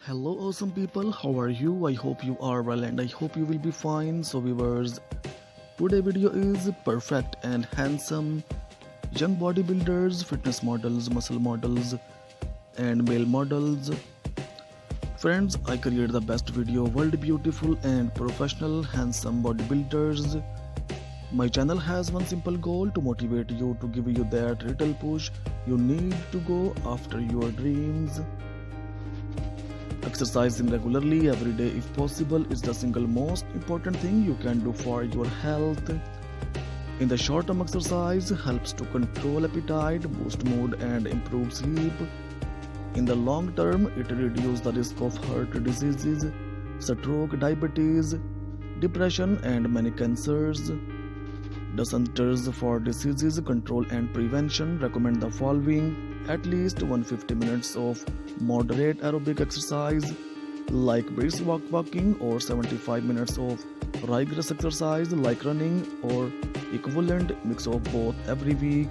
Hello awesome people, how are you? I hope you are well and I hope you will be fine. So viewers, today video is perfect and handsome young bodybuilders, fitness models, muscle models and male models. Friends, I create the best video world beautiful and professional handsome bodybuilders. My channel has one simple goal to motivate you, to give you that little push you need to go after your dreams. Exercising regularly every day if possible is the single most important thing you can do for your health. In the short term, exercise helps to control appetite, boost mood and improve sleep. In the long term, it reduces the risk of heart diseases, stroke, diabetes, depression and many cancers. The Centers for Disease Control and Prevention recommend the following: at least 150 minutes of moderate aerobic exercise like brisk walking or 75 minutes of rigorous exercise like running or equivalent mix of both every week.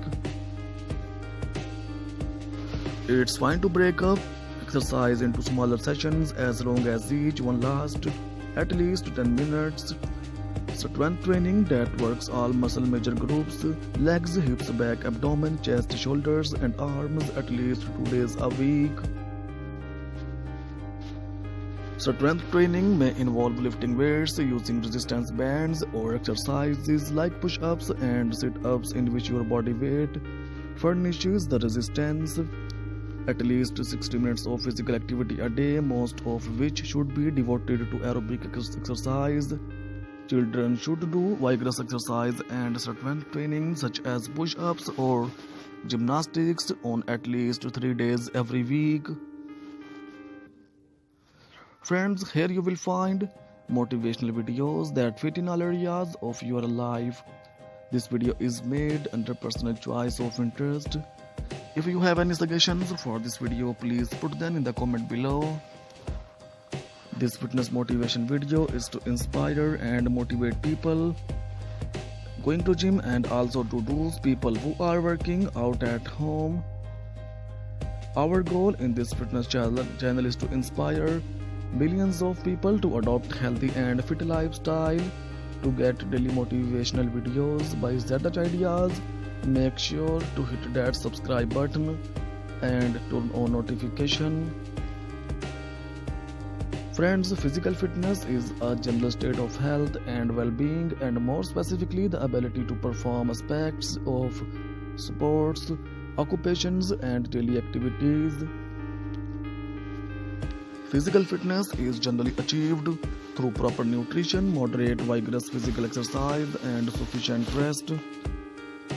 It's fine to break up exercise into smaller sessions as long as each one lasts at least 10 minutes. Strength training that works all muscle major groups: legs, hips, back, abdomen, chest, shoulders and arms at least 2 days a week. Strength training may involve lifting weights, using resistance bands or exercises like push-ups and sit-ups in which your body weight furnishes the resistance. At least 60 minutes of physical activity a day, most of which should be devoted to aerobic exercise. Children should do vigorous exercise and strength training such as push-ups or gymnastics on at least 3 days every week. Friends, here you will find motivational videos that fit in all areas of your life. This video is made under personal choice of interest. If you have any suggestions for this video, please put them in the comment below. This fitness motivation video is to inspire and motivate people going to gym and also to those people who are working out at home. Our goal in this fitness channel is to inspire millions of people to adopt healthy and fit lifestyle. To get daily motivational videos by ZH Ideas, make sure to hit that subscribe button and turn on notification. Friends, physical fitness is a general state of health and well-being, and more specifically the ability to perform aspects of sports, occupations and daily activities. Physical fitness is generally achieved through proper nutrition, moderate vigorous physical exercise and sufficient rest.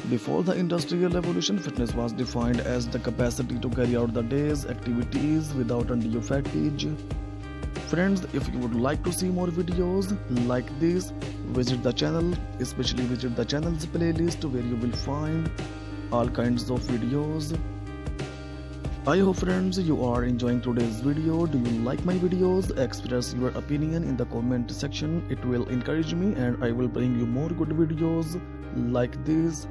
Before the Industrial Revolution, fitness was defined as the capacity to carry out the day's activities without undue fatigue. Friends, if you would like to see more videos like this, visit the channel, especially visit the channel's playlist where you will find all kinds of videos. I hope friends you are enjoying today's video. Do you like my videos? Express your opinion in the comment section. It will encourage me and I will bring you more good videos like this.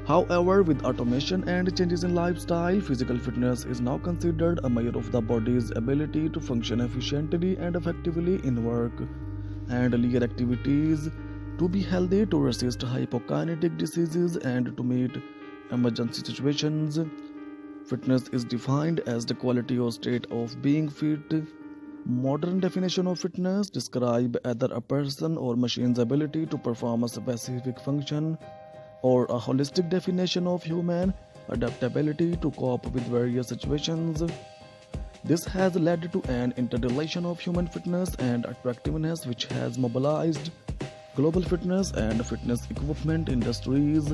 However, with automation and changes in lifestyle, physical fitness is now considered a measure of the body's ability to function efficiently and effectively in work and leisure activities, to be healthy, to resist hypokinetic diseases and to meet emergency situations. Fitness is defined as the quality or state of being fit. Modern definition of fitness describe either a person or machine's ability to perform a specific function, or a holistic definition of human adaptability to cope with various situations. This has led to an interrelation of human fitness and attractiveness which has mobilized global fitness and fitness equipment industries.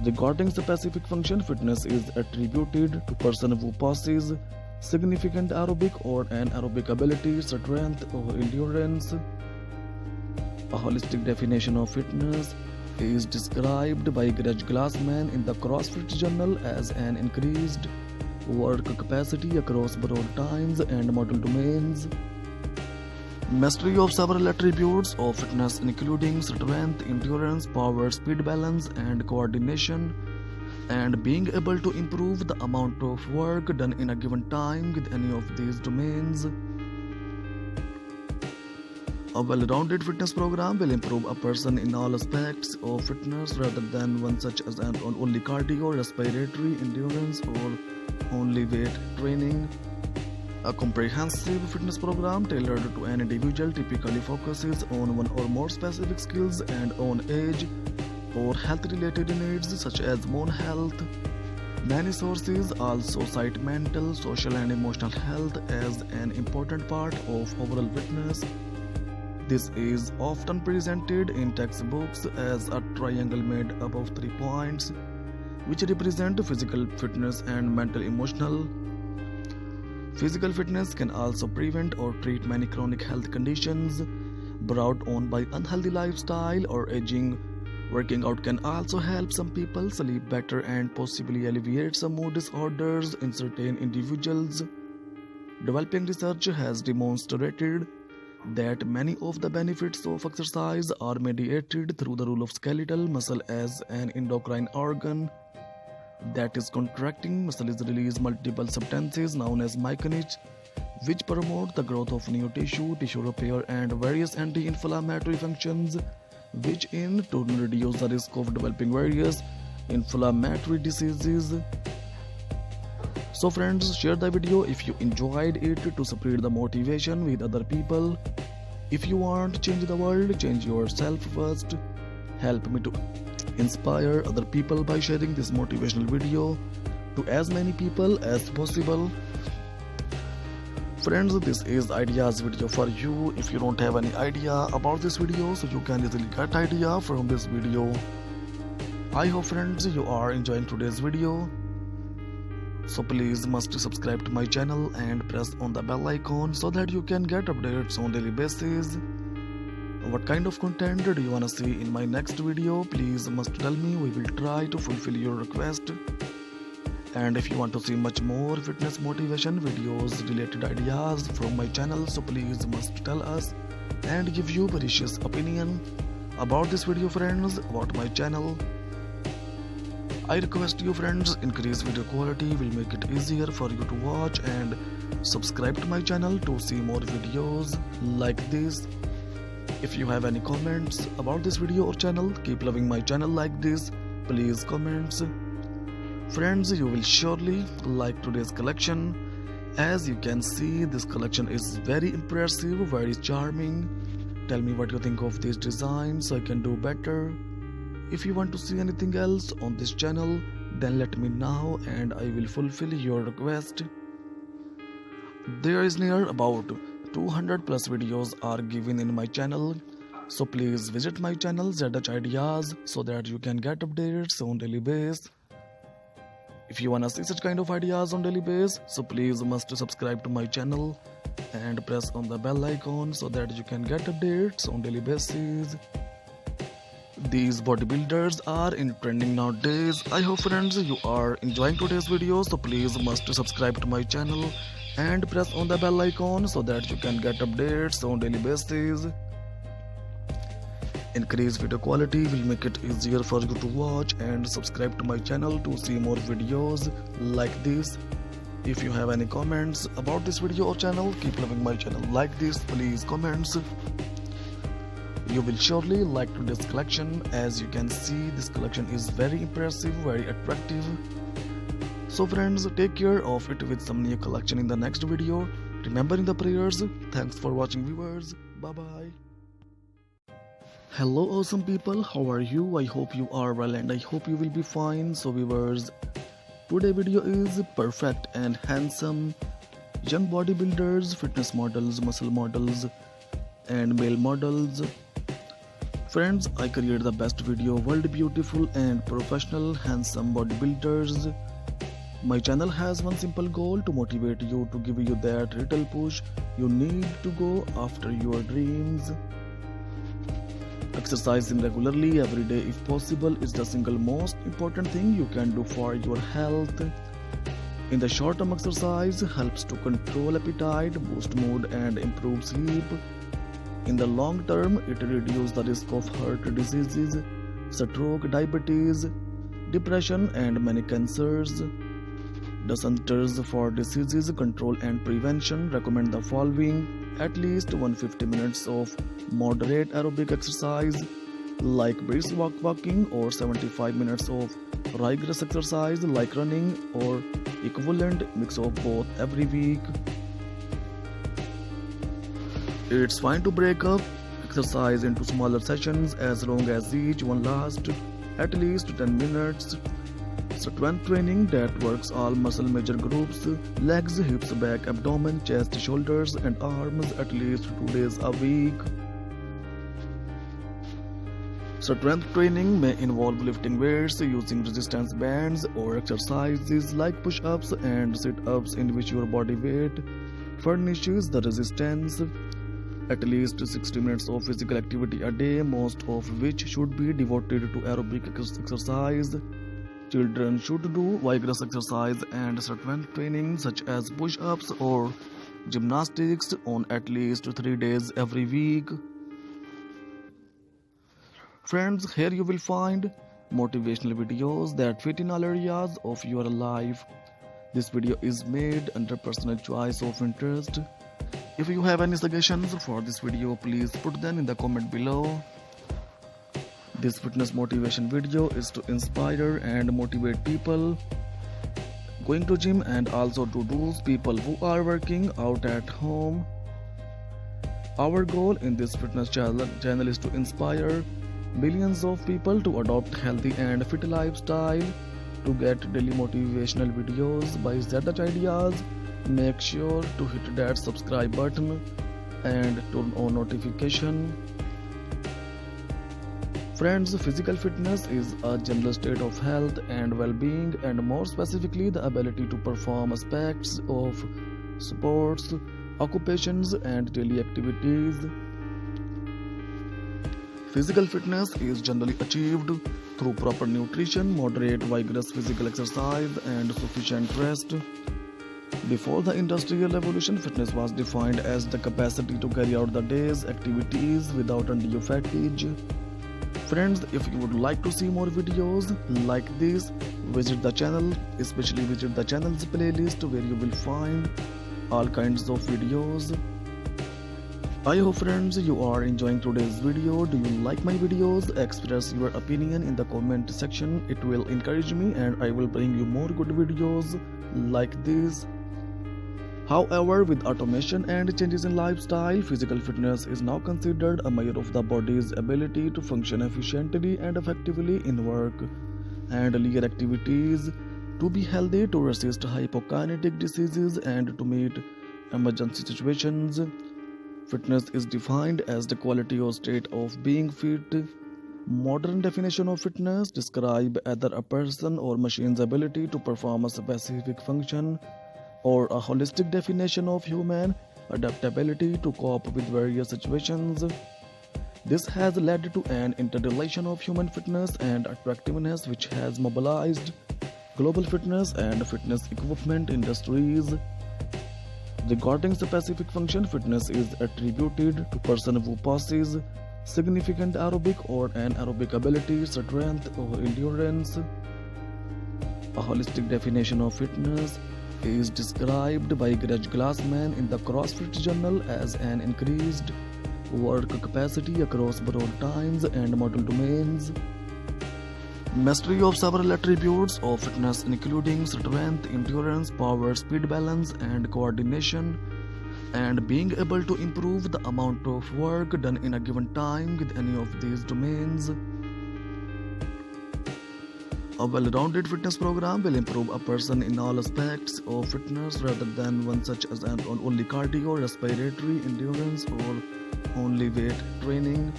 Regarding specific function, fitness is attributed to person who possesses significant aerobic or anaerobic ability, strength or endurance. A holistic definition of fitness is described by Greg Glassman in the CrossFit Journal as an increased work capacity across broad times and model domains. Mastery of several attributes of fitness including strength, endurance, power, speed, balance and coordination. and being able to improve the amount of work done in a given time with any of these domains. A well-rounded fitness program will improve a person in all aspects of fitness rather than one such as only cardio, respiratory, endurance, or only weight training. A comprehensive fitness program tailored to an individual typically focuses on one or more specific skills and on age or health-related needs such as bone health. Many sources also cite mental, social, and emotional health as an important part of overall fitness. This is often presented in textbooks as a triangle made up of 3 points, which represent physical fitness and mental emotional. Physical fitness can also prevent or treat many chronic health conditions brought on by unhealthy lifestyle or aging. Working out can also help some people sleep better and possibly alleviate some mood disorders in certain individuals. Developing research has demonstrated that many of the benefits of exercise are mediated through the role of skeletal muscle as an endocrine organ. That is, contracting muscles release multiple substances known as myocinic, which promote the growth of new tissue repair, and various anti-inflammatory functions, which in turn reduce the risk of developing various inflammatory diseases. So friends, share the video if you enjoyed it to spread the motivation with other people. If you want to change the world, change yourself first. Help me to inspire other people by sharing this motivational video to as many people as possible. Friends, this is ideas video for you. If you don't have any idea about this video, so you can easily get idea from this video. I hope friends you are enjoying today's video. So please must subscribe to my channel and press on the bell icon so that you can get updates on daily basis. What kind of content do you wanna see in my next video? Please must tell me. We will try to fulfill your request. And if you want to see much more fitness motivation videos related ideas from my channel, so please must tell us and give you precious opinion about this video friends, about my channel. I request you friends, increase video quality will make it easier for you to watch, and subscribe to my channel to see more videos like this. If you have any comments about this video or channel, keep loving my channel like this, please comments. Friends, you will surely like today's collection. As you can see, this collection is very impressive, very charming. Tell me what you think of these designs so I can do better. If you want to see anything else on this channel, then let me know and I will fulfill your request. There is near about 200 plus videos are given in my channel, so please visit my channel ZH Ideas so that you can get updates on daily basis. If you wanna see such kind of ideas on daily basis, so please must subscribe to my channel and press on the bell icon so that you can get updates on daily basis. These bodybuilders are in trending nowadays. I hope friends you are enjoying today's video, so please must subscribe to my channel and press on the bell icon so that you can get updates on daily basis. Increased video quality will make it easier for you to watch, and subscribe to my channel to see more videos like this. If you have any comments about this video or channel, keep loving my channel like this, please comments. You will surely like today's collection. As you can see, this collection is very impressive, very attractive. So friends, take care of it with some new collection in the next video. Remembering the prayers. Thanks for watching viewers. Bye bye. Hello awesome people, how are you? I hope you are well and I hope you will be fine. So viewers, today video is perfect and handsome young bodybuilders, fitness models, muscle models and male models. Friends, I create the best video, world beautiful and professional handsome bodybuilders. My channel has one simple goal: to motivate you, to give you that little push you need to go after your dreams. Exercising regularly every day if possible is the single most important thing you can do for your health. In the short term, exercise helps to control appetite, boost mood and improve sleep. In the long term, it reduces the risk of heart diseases, stroke, diabetes, depression, and many cancers. The Centers for Disease Control and Prevention recommend the following: at least 150 minutes of moderate aerobic exercise like brisk walking, or 75 minutes of rigorous exercise like running, or equivalent mix of both every week. It's fine to break up exercise into smaller sessions as long as each one lasts at least 10 minutes. Strength training that works all muscle major groups: legs, hips, back, abdomen, chest, shoulders, and arms at least 2 days a week. Strength training may involve lifting weights, using resistance bands, or exercises like push-ups and sit-ups in which your body weight furnishes the resistance. At least 60 minutes of physical activity a day, most of which should be devoted to aerobic exercise. Children should do vigorous exercise and strength training such as push-ups or gymnastics on at least 3 days every week. Friends, here you will find motivational videos that fit in all areas of your life. This video is made under personal choice of interest. If you have any suggestions for this video, please put them in the comment below. This fitness motivation video is to inspire and motivate people going to gym, and also to those people who are working out at home. Our goal in this fitness channel is to inspire millions of people to adopt healthy and fit lifestyle. To get daily motivational videos by ZH Ideas, make sure to hit that subscribe button and turn on notification. Friends, physical fitness is a general state of health and well-being, and more specifically the ability to perform aspects of sports, occupations, and daily activities. Physical fitness is generally achieved through proper nutrition, moderate vigorous physical exercise, and sufficient rest. Before the Industrial Revolution, fitness was defined as the capacity to carry out the day's activities without undue fatigue. Friends, if you would like to see more videos like this, visit the channel, especially visit the channel's playlist where you will find all kinds of videos. I hope friends you are enjoying today's video. Do you like my videos? Express your opinion in the comment section. It will encourage me and I will bring you more good videos like this. However, with automation and changes in lifestyle, physical fitness is now considered a measure of the body's ability to function efficiently and effectively in work and leisure activities, to be healthy, to resist hypokinetic diseases, and to meet emergency situations. Fitness is defined as the quality or state of being fit. Modern definition of fitness describe either a person or machine's ability to perform a specific function, or a holistic definition of human adaptability to cope with various situations. This has led to an interrelation of human fitness and attractiveness which has mobilized global fitness and fitness equipment industries. Regarding specific function, fitness is attributed to person who possesses significant aerobic or anaerobic ability, strength, or endurance. A holistic definition of fitness is described by Greg Glassman in the CrossFit Journal as an increased work capacity across broad times and model domains. Mastery of several attributes of fitness including strength, endurance, power, speed, balance, and coordination, and being able to improve the amount of work done in a given time with any of these domains. A well-rounded fitness program will improve a person in all aspects of fitness rather than one such as only cardio, respiratory, endurance, or only weight training.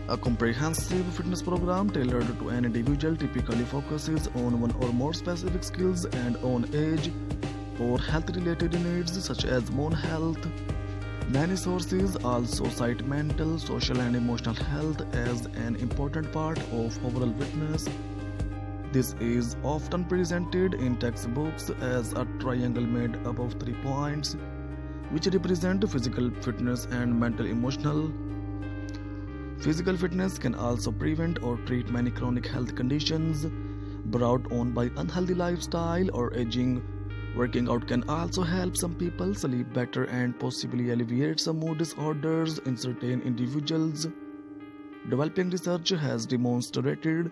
A comprehensive fitness program tailored to an individual typically focuses on one or more specific skills and on age or health-related needs such as bone health. Many sources also cite mental, social, and emotional health as an important part of overall fitness. This is often presented in textbooks as a triangle made up of 3 points, which represent physical fitness and mental emotional. Physical fitness can also prevent or treat many chronic health conditions. brought on by unhealthy lifestyle or aging. Working out can also help some people sleep better and possibly alleviate some mood disorders in certain individuals. Developing research has demonstrated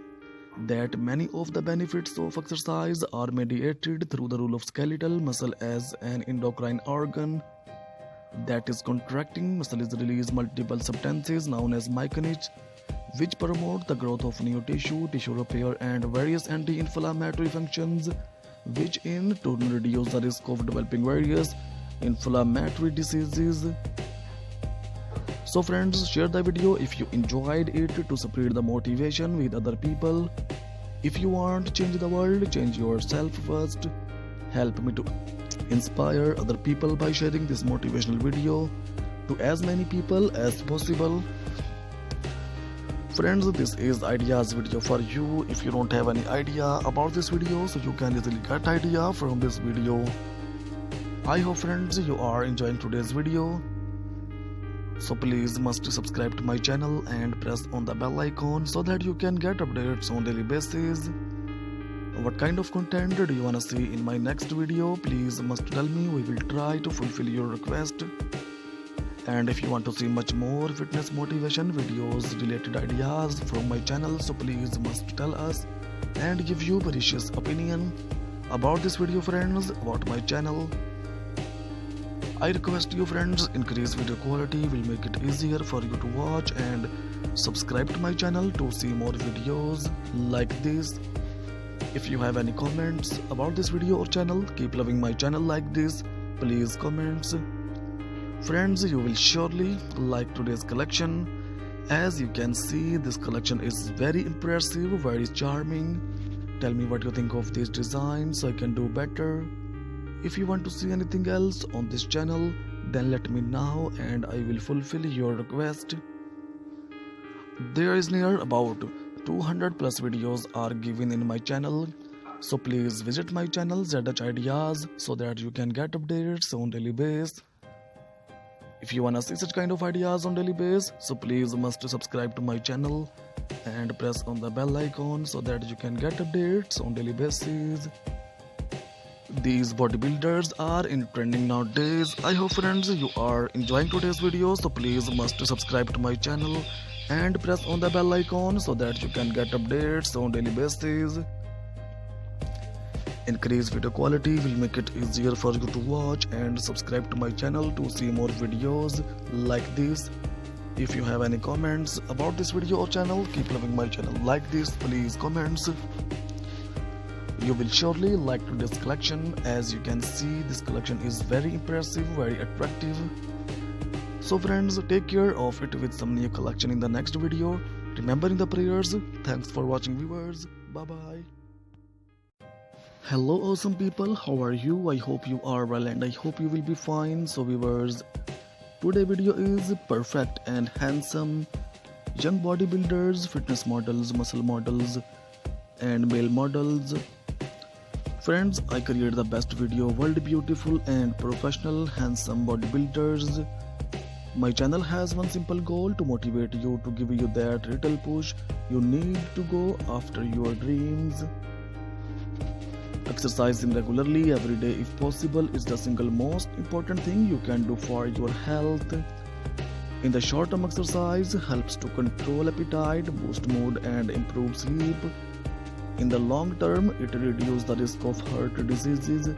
that many of the benefits of exercise are mediated through the role of skeletal muscle as an endocrine organ that is contracting. Muscles release multiple substances known as myokines, which promote the growth of new tissue, tissue repair, and various anti-inflammatory functions, which in turn reduce the risk of developing various inflammatory diseases. So friends, share the video if you enjoyed it to spread the motivation with other people. If you want to change the world, change yourself first. Help me to inspire other people by sharing this motivational video to as many people as possible. Friends, this is ideas video for you. If you don't have any idea about this video, so you can easily get idea from this video. I hope friends you are enjoying today's video. So please must subscribe to my channel and press on the bell icon so that you can get updates on daily basis. What kind of content do you wanna see in my next video? Please must tell me. We will try to fulfill your request. And if you want to see much more fitness motivation videos related ideas from my channel, so please must tell us and give you precious opinion about this video friends, about my channel. I request you friends, increase video quality will make it easier for you to watch, and subscribe to my channel to see more videos like this. If you have any comments about this video or channel, keep loving my channel like this, please comments. Friends, you will surely like today's collection. As you can see, this collection is very impressive, very charming. Tell me what you think of this design so I can do better. If you want to see anything else on this channel, then let me know and I will fulfill your request. There is near about 200 plus videos are given in my channel, so please visit my channel ZH Ideas so that you can get updates on daily basis. If you wanna see such kind of ideas on daily basis, so please must subscribe to my channel and press on the bell icon so that you can get updates on daily basis. These bodybuilders are in trending nowadays. I hope friends you are enjoying today's video, so please must subscribe to my channel and press on the bell icon so that you can get updates on daily basis. Increase video quality will make it easier for you to watch, and subscribe to my channel to see more videos like this. If you have any comments about this video or channel, keep loving my channel like this, please comments. You will surely like today's collection. As you can see, this collection is very impressive, very attractive. So friends, take care of it with some new collection in the next video. Remembering the prayers. Thanks for watching viewers. Bye bye. Hello awesome people, how are you? I hope you are well and I hope you will be fine. So viewers, today video is perfect and handsome young bodybuilders, fitness models, muscle models and male models. Friends, I create the best video, world beautiful and professional handsome bodybuilders. My channel has one simple goal, to motivate you, to give you that little push you need to go after your dreams. Exercising regularly every day if possible is the single most important thing you can do for your health. In the short term, exercise helps to control appetite, boost mood and improve sleep. In the long term, it reduces the risk of heart diseases,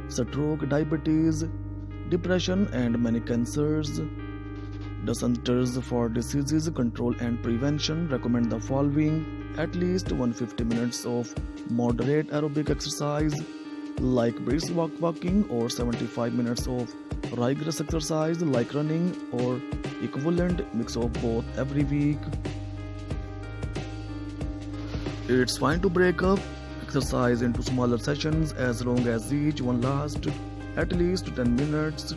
stroke, diabetes, depression and many cancers. The Centers for Disease Control and Prevention recommend the following: at least 150 minutes of moderate aerobic exercise like brisk walking, or 75 minutes of rigorous exercise like running or equivalent mix of both every week. It's fine to break up exercise into smaller sessions as long as each one lasts at least 10 minutes.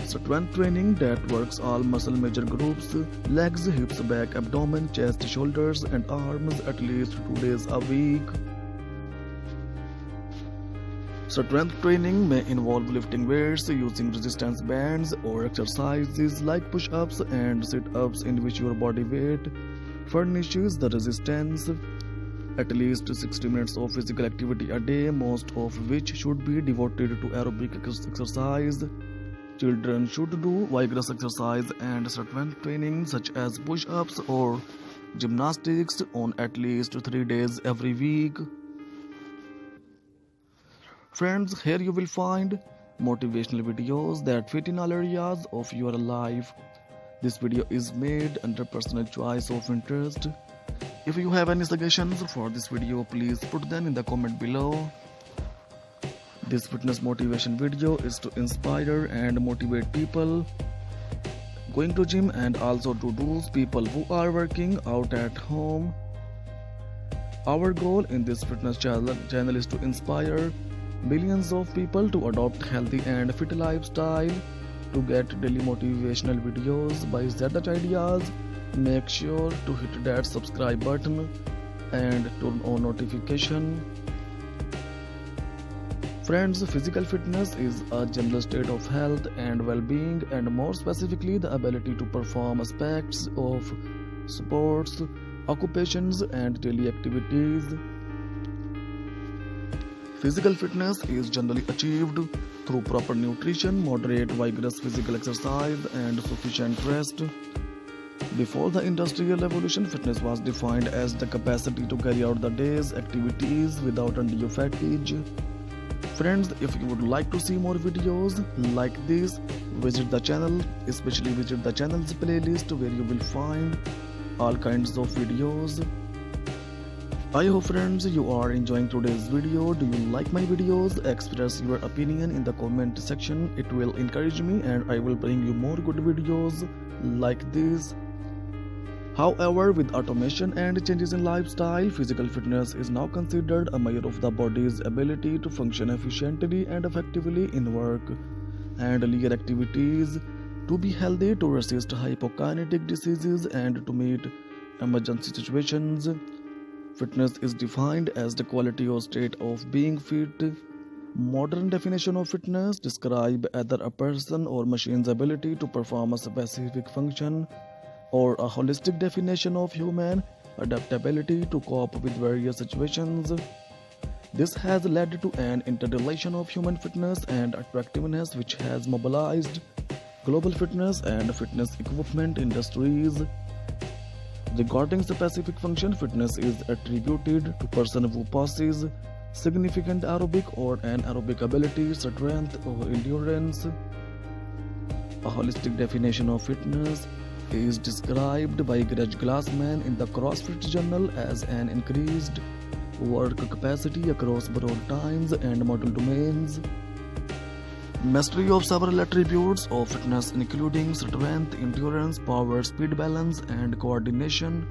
Strength training that works all muscle major groups, legs, hips, back, abdomen, chest, shoulders and arms at least 2 days a week. Strength training may involve lifting weights, using resistance bands, or exercises like push-ups and sit-ups in which your body weight furnishes the resistance. at least 60 minutes of physical activity a day, most of which should be devoted to aerobic exercise. Children should do vigorous exercise and strength training such as push-ups or gymnastics on at least 3 days every week. Friends, here you will find motivational videos that fit in all areas of your life. This video is made under personal choice of interest. If you have any suggestions for this video, please put them in the comment below. This fitness motivation video is to inspire and motivate people going to gym and also to those people who are working out at home. Our goal in this fitness channel is to inspire millions of people to adopt healthy and fit lifestyle. To get daily motivational videos by Zadat Ideas, make sure to hit that subscribe button and turn on notification. Friends, physical fitness is a general state of health and well-being, and more specifically the ability to perform aspects of sports, occupations and daily activities. Physical fitness is generally achieved through proper nutrition, moderate vigorous physical exercise and sufficient rest. Before the Industrial Revolution, fitness was defined as the capacity to carry out the day's activities without undue fatigue. Friends, if you would like to see more videos like this, visit the channel, especially visit the channel's playlist where you will find all kinds of videos. I hope friends you are enjoying today's video. Do you like my videos? Express your opinion in the comment section. It will encourage me and I will bring you more good videos like this. However, with automation and changes in lifestyle, physical fitness is now considered a measure of the body's ability to function efficiently and effectively in work and leisure activities, to be healthy, to resist hypokinetic diseases and to meet emergency situations. Fitness is defined as the quality or state of being fit. Modern definition of fitness describe either a person or machine's ability to perform a specific function, or a holistic definition of human adaptability to cope with various situations. This has led to an interrelation of human fitness and attractiveness which has mobilized global fitness and fitness equipment industries. Regarding specific function, fitness is attributed to person who possesses significant aerobic or anaerobic ability, strength or endurance. A holistic definition of fitness is described by Greg Glassman in the CrossFit Journal as an increased work capacity across broad times and model domains. Mastery of several attributes of fitness including strength, endurance, power, speed, balance and coordination,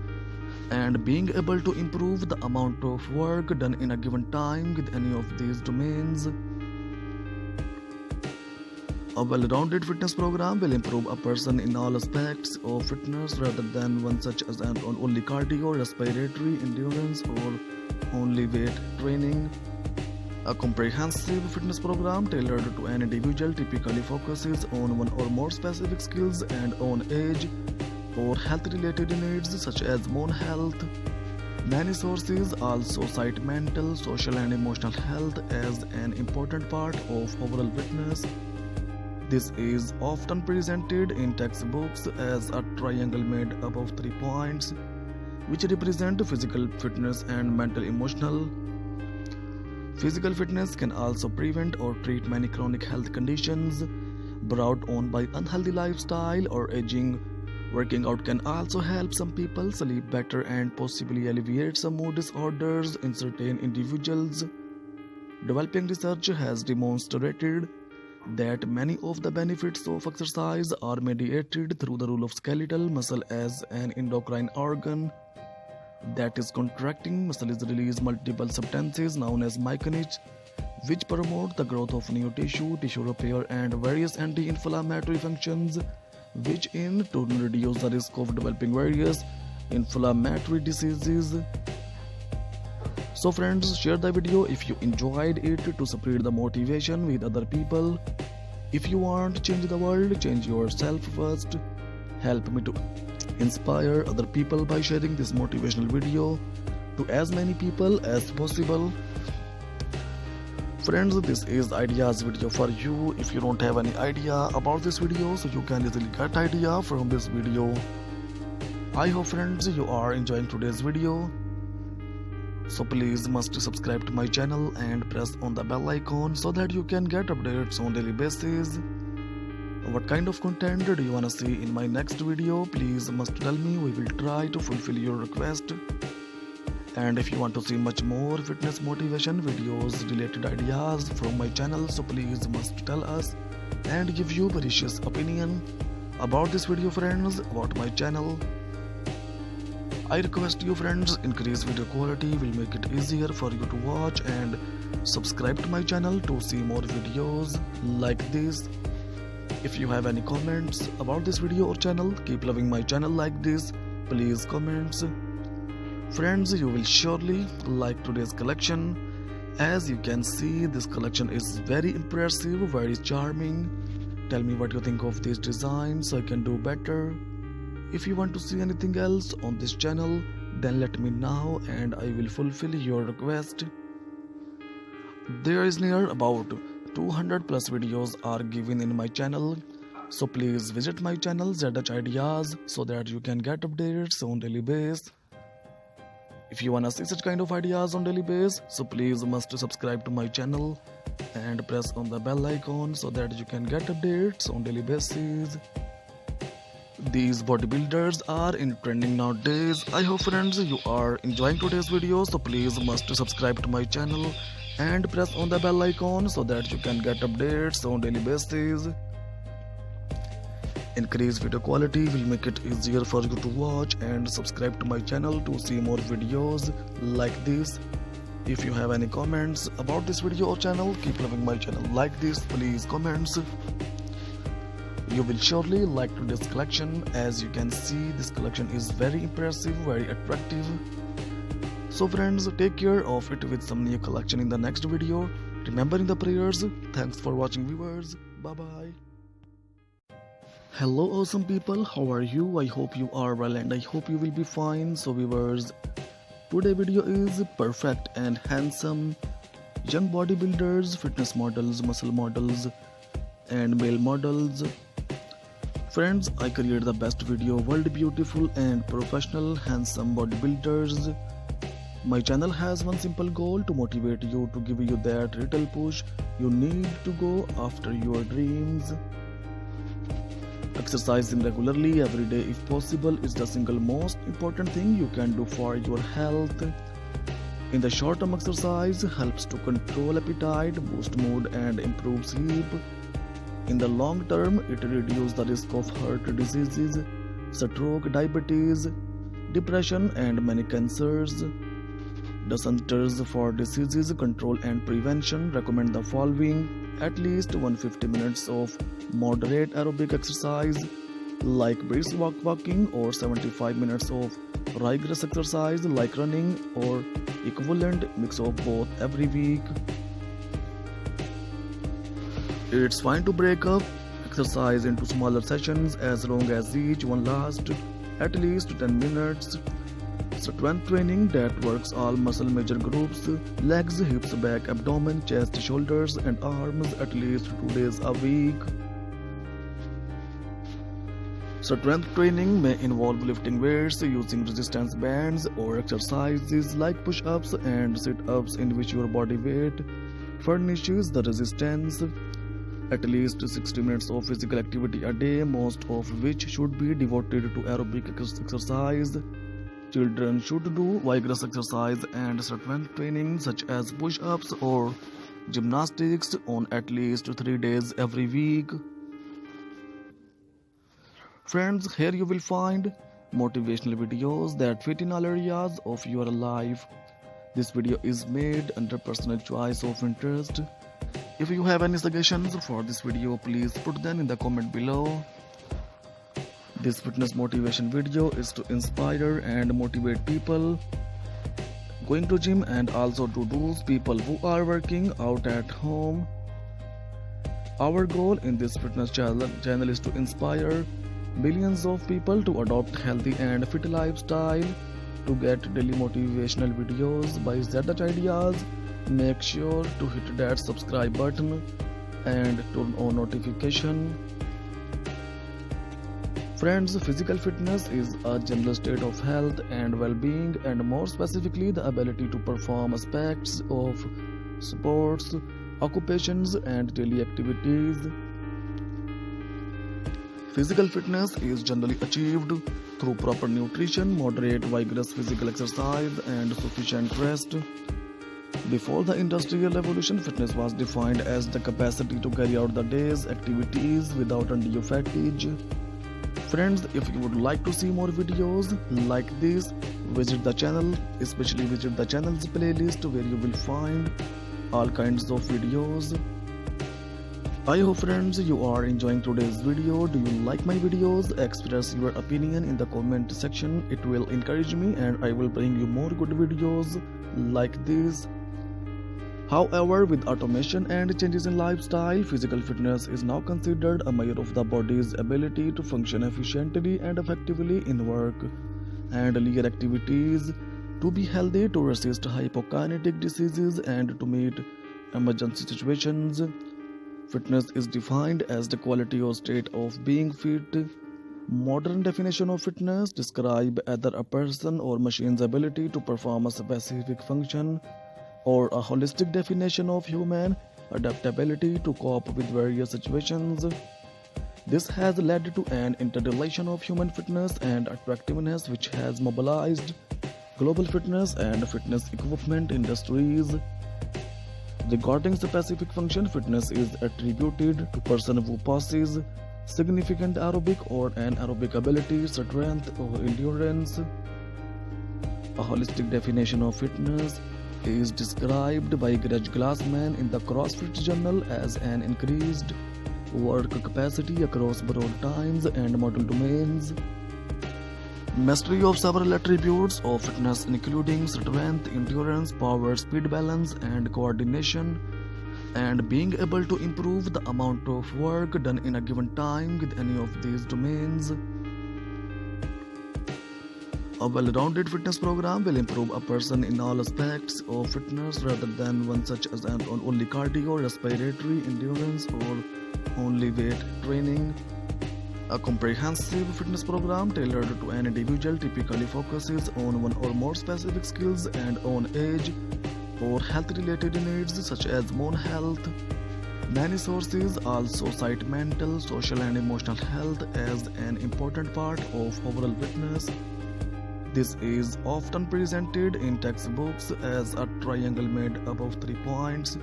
and being able to improve the amount of work done in a given time with any of these domains. A well-rounded fitness program will improve a person in all aspects of fitness rather than one such as only cardio, respiratory, endurance or only weight training. A comprehensive fitness program tailored to an individual typically focuses on one or more specific skills and on age or health-related needs such as bone health. Many sources also cite mental, social and emotional health as an important part of overall fitness. This is often presented in textbooks as a triangle made up of 3 points, which represent physical fitness and mental emotional. Physical fitness can also prevent or treat many chronic health conditions brought on by unhealthy lifestyle or aging. Working out can also help some people sleep better and possibly alleviate some mood disorders in certain individuals. Developing research has demonstrated that many of the benefits of exercise are mediated through the role of skeletal muscle as an endocrine organ. That is, contracting muscles release multiple substances known as myokines, which promote the growth of new tissue repair and various anti-inflammatory functions, which in turn reduce the risk of developing various inflammatory diseases. So friends, share the video if you enjoyed it to spread the motivation with other people. If you want to change the world, change yourself first. Help me to inspire other people by sharing this motivational video. to as many people as possible. Friends, this is ideas video for you. If you don't have any idea about this video, so you can easily get idea from this video. I hope friends you are enjoying today's video. So please must subscribe to my channel and press on the bell icon so that you can get updates on daily basis. What kind of content do you wanna see in my next video? Please must tell me. We will try to fulfill your request. And if you want to see much more fitness motivation videos related ideas from my channel, so please must tell us and give you precious opinion about this video friends, about my channel. I request you friends, increase video quality will make it easier for you to watch, and subscribe to my channel to see more videos like this. If you have any comments about this video or channel, keep loving my channel like this, please comments. Friends, you will surely like today's collection. As you can see, this collection is very impressive, very charming. Tell me what you think of these designs so I can do better. If you want to see anything else on this channel, then let me know and I will fulfill your request. There is near about 200 plus videos are given in my channel. So please visit my channel ZH Ideas so that you can get updates on daily basis. If you wanna see such kind of ideas on daily basis, so please must subscribe to my channel and press on the bell icon so that you can get updates on daily basis. These bodybuilders are in trending nowadays. I hope friends you are enjoying today's video, so please must subscribe to my channel and press on the bell icon so that you can get updates on daily basis. Increase video quality will make it easier for you to watch, and subscribe to my channel to see more videos like this. If you have any comments about this video or channel, keep loving my channel like this, please comments. You will surely like today's collection. As you can see, this collection is very impressive, very attractive. So friends, take care of it with some new collection in the next video. Remembering the prayers. Thanks for watching viewers. Bye bye. Hello awesome people, how are you? I hope you are well and I hope you will be fine. So viewers, today video is perfect and handsome young bodybuilders, fitness models, muscle models and male models. Friends, I create the best video, world beautiful and professional handsome bodybuilders. My channel has one simple goal, to motivate you, to give you that little push you need to go after your dreams. Exercising regularly every day if possible is the single most important thing you can do for your health. In the short term, exercise helps to control appetite, boost mood and improve sleep. In the long term, it reduces the risk of heart diseases, stroke, diabetes, depression and many cancers. The Centers for Disease Control and Prevention recommend the following: at least 150 minutes of moderate aerobic exercise like brisk walking, or 75 minutes of rigorous exercise like running, or equivalent mix of both every week. It's fine to break up exercise into smaller sessions as long as each one lasts at least 10 minutes. Strength training that works all muscle major groups: legs, hips, back, abdomen, chest, shoulders and arms at least 2 days a week. Strength training may involve lifting weights, using resistance bands, or exercises like push-ups and sit-ups in which your body weight furnishes the resistance. At least 60 minutes of physical activity a day, most of which should be devoted to aerobic exercise. Children should do vigorous exercise and strength training such as push-ups or gymnastics on at least 3 days every week. Friends, here you will find motivational videos that fit in all areas of your life. This video is made under personal choice of interest. If you have any suggestions for this video, please put them in the comment below. This fitness motivation video is to inspire and motivate people going to gym, and also to those people who are working out at home. Our goal in this fitness channel is to inspire millions of people to adopt healthy and fit lifestyle To get daily motivational videos by ZH Ideas, make sure to hit that subscribe button and turn on notification. Friends, physical fitness is a general state of health and well-being, and more specifically the ability to perform aspects of sports, occupations and daily activities. Physical fitness is generally achieved through proper nutrition, moderate vigorous physical exercise and sufficient rest. Before the Industrial Revolution, fitness was defined as the capacity to carry out the day's activities without undue fatigue. Friends, if you would like to see more videos like this, visit the channel, especially visit the channel's playlist where you will find all kinds of videos. I hope friends you are enjoying today's video. Do you like my videos? Express your opinion in the comment section. It will encourage me and I will bring you more good videos like this. However, with automation and changes in lifestyle, physical fitness is now considered a measure of the body's ability to function efficiently and effectively in work and leisure activities, to be healthy, to resist hypokinetic diseases, and to meet emergency situations. Fitness is defined as the quality or state of being fit. Modern definition of fitness describe either a person or machine's ability to perform a specific function, or a holistic definition of human adaptability to cope with various situations. This has led to an interrelation of human fitness and attractiveness which has mobilized global fitness and fitness equipment industries. Regarding specific function, fitness is attributed to person who possesses significant aerobic or anaerobic ability, strength or endurance. A holistic definition of fitness is described by Greg Glassman in the CrossFit Journal as an increased work capacity across broad times and model domains. Mastery of several attributes of fitness including strength, endurance, power, speed, balance and coordination, and being able to improve the amount of work done in a given time with any of these domains. A well-rounded fitness program will improve a person in all aspects of fitness rather than one such as only cardio, respiratory, endurance or only weight training. A comprehensive fitness program tailored to an individual typically focuses on one or more specific skills and on age or health-related needs such as bone health. Many sources also cite mental, social and emotional health as an important part of overall fitness. This is often presented in textbooks as a triangle made up of 3 points,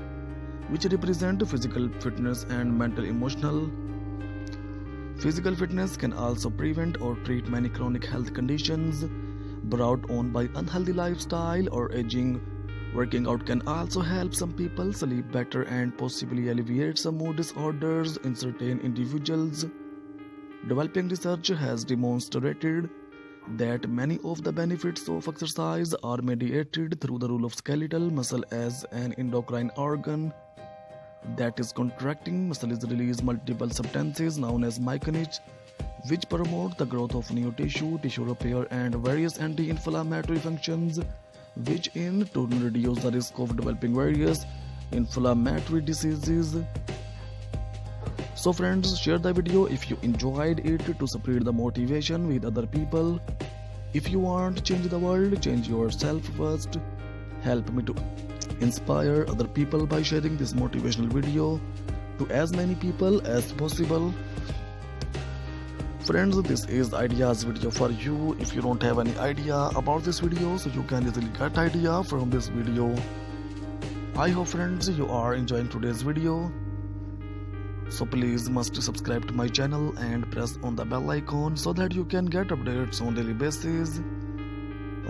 which represent physical fitness and mental emotional. Physical fitness can also prevent or treat many chronic health conditions brought on by unhealthy lifestyle or aging. Working out can also help some people sleep better and possibly alleviate some mood disorders in certain individuals. Developing research has demonstrated that many of the benefits of exercise are mediated through the role of skeletal muscle as an endocrine organ that is contracting. Muscles release multiple substances known as myocinin, which promote the growth of new tissue repair and various anti-inflammatory functions, which in turn reduce the risk of developing various inflammatory diseases. So friends, share the video if you enjoyed it to spread the motivation with other people. If you want to change the world, change yourself first. Help me to inspire other people by sharing this motivational video to as many people as possible. Friends, this is ideas video for you. If you don't have any idea about this video, so you can easily get idea from this video. I hope friends you are enjoying today's video. So please must subscribe to my channel and press on the bell icon so that you can get updates on daily basis.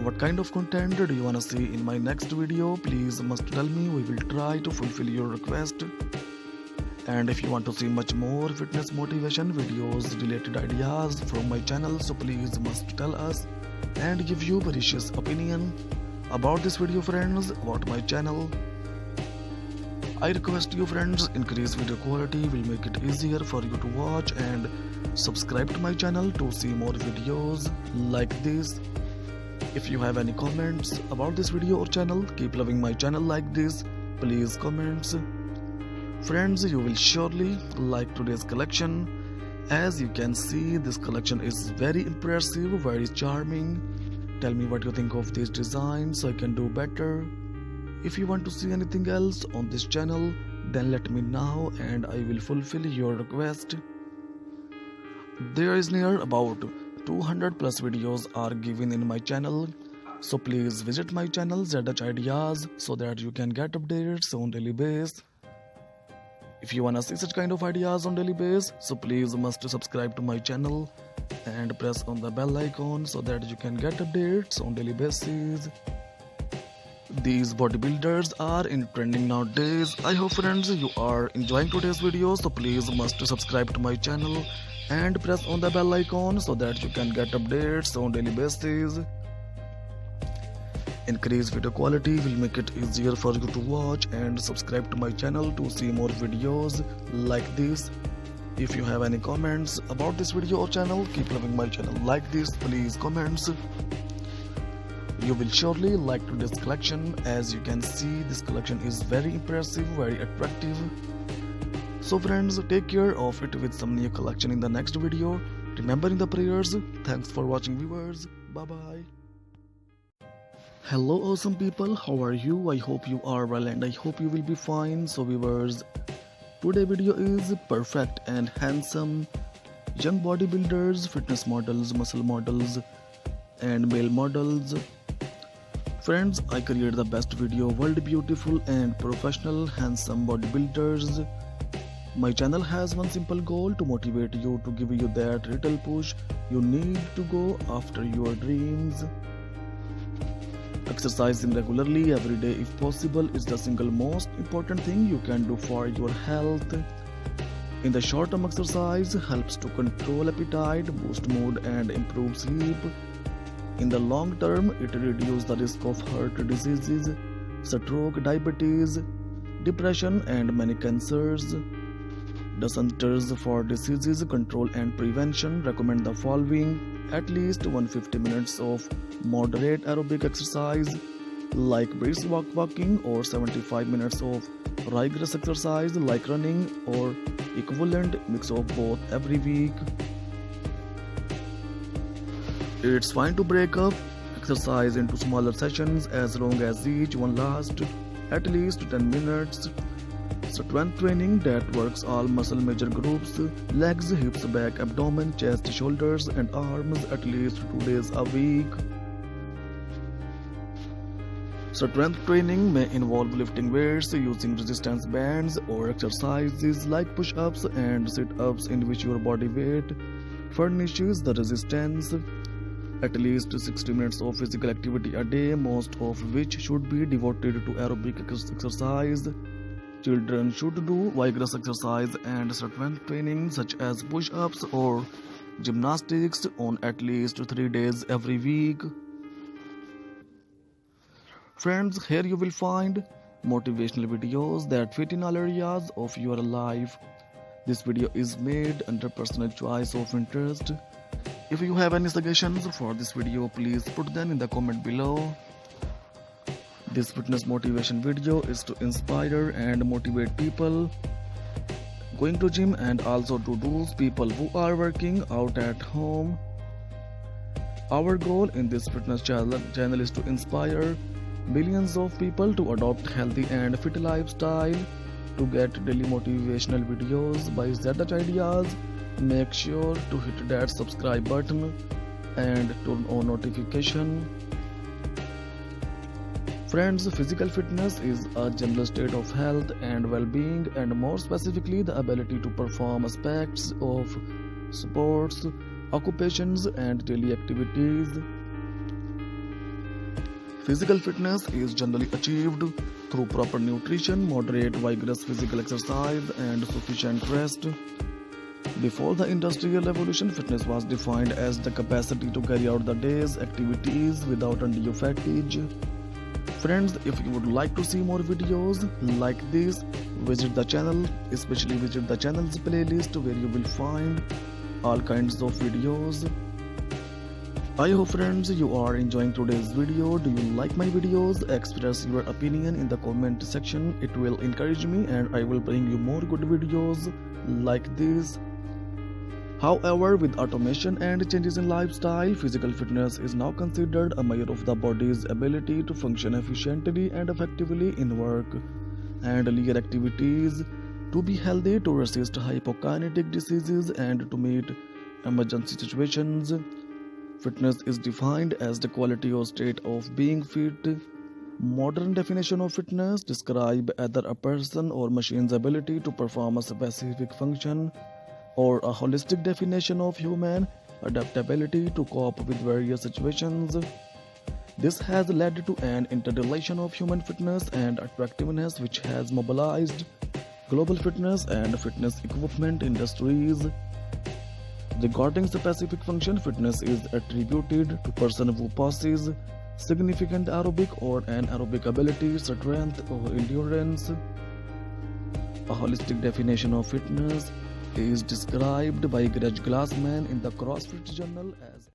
What kind of content do you wanna see in my next video? Please must tell me. We will try to fulfill your request. And if you want to see much more fitness motivation videos related ideas from my channel, so please must tell us and give your precious opinion about this video friends, about my channel. I request you friends, increase video quality will make it easier for you to watch, and subscribe to my channel to see more videos like this. If you have any comments about this video or channel, keep loving my channel like this. Please comments. Friends, you will surely like today's collection. As you can see, this collection is very impressive, very charming. Tell me what you think of these designs so I can do better. If you want to see anything else on this channel, then let me know and I will fulfill your request. There is near about 200 plus videos are given in my channel, so please visit my channel ZH Ideas so that you can get updates on daily basis. If you wanna see such kind of ideas on daily basis, so please must subscribe to my channel and press on the bell icon so that you can get updates on daily basis. These bodybuilders are in trending nowadays. I hope friends you are enjoying today's video, so please must subscribe to my channel and press on the bell icon so that you can get updates on daily basis. Increased video quality will make it easier for you to watch and subscribe to my channel to see more videos like this. If you have any comments about this video or channel, keep loving my channel like this. Please comments. You will surely like today's collection. As you can see, this collection is very impressive, very attractive. So friends, take care of it with some new collection in the next video. Remembering the prayers. Thanks for watching, viewers. Bye bye. Hello awesome people, how are you? I hope you are well and I hope you will be fine. So viewers, today video is perfect and handsome young bodybuilders, fitness models, muscle models and male models. Friends, I create the best video, world beautiful and professional handsome bodybuilders. My channel has one simple goal, to motivate you, to give you that little push you need to go after your dreams. Exercising regularly every day if possible is the single most important thing you can do for your health. In the short term, exercise helps to control appetite, boost mood and improve sleep. In the long term, it reduces the risk of heart diseases, stroke, diabetes, depression and many cancers. The Centers for Disease Control and Prevention recommend the following: at least 150 minutes of moderate aerobic exercise like brisk walking or 75 minutes of rigorous exercise like running or equivalent mix of both every week. It's fine to break up exercise into smaller sessions as long as each one lasts at least 10 minutes. Strength training that works all muscle major groups, legs, hips, back, abdomen, chest, shoulders and arms at least 2 days a week. Strength training may involve lifting weights, using resistance bands or exercises like push-ups and sit-ups in which your body weight furnishes the resistance. At least 60 minutes of physical activity a day, most of which should be devoted to aerobic exercise. Children should do vigorous exercise and strength training such as push-ups or gymnastics on at least 3 days every week. Friends, here you will find motivational videos that fit in all areas of your life. This video is made under personal choice of interest. If you have any suggestions for this video, please put them in the comment below. This fitness motivation video is to inspire and motivate people going to gym and also to those people who are working out at home. Our goal in this fitness channel is to inspire millions of people to adopt healthy and fit lifestyle. To get daily motivational videos by ZH Ideas, make sure to hit that subscribe button and turn on notification. Friends, physical fitness is a general state of health and well-being, and more specifically the ability to perform aspects of sports, occupations and daily activities. Physical fitness is generally achieved through proper nutrition, moderate vigorous physical exercise and sufficient rest. Before the Industrial Revolution, fitness was defined as the capacity to carry out the day's activities without undue fatigue. Friends, if you would like to see more videos like this, visit the channel, especially visit the channel's playlist where you will find all kinds of videos. I hope friends you are enjoying today's video. Do you like my videos? Express your opinion in the comment section. It will encourage me and I will bring you more good videos like this. However, with automation and changes in lifestyle, physical fitness is now considered a measure of the body's ability to function efficiently and effectively in work and leisure activities, to be healthy, to resist hypokinetic diseases, and to meet emergency situations. Fitness is defined as the quality or state of being fit. Modern definition of fitness describe either a person or machine's ability to perform a specific function, or a holistic definition of human adaptability to cope with various situations. This has led to an interrelation of human fitness and attractiveness which has mobilized global fitness and fitness equipment industries. Regarding specific function, fitness is attributed to person who possesses significant aerobic or anaerobic ability, strength or endurance. A holistic definition of fitness is described by Greg Glassman in the CrossFit Journal as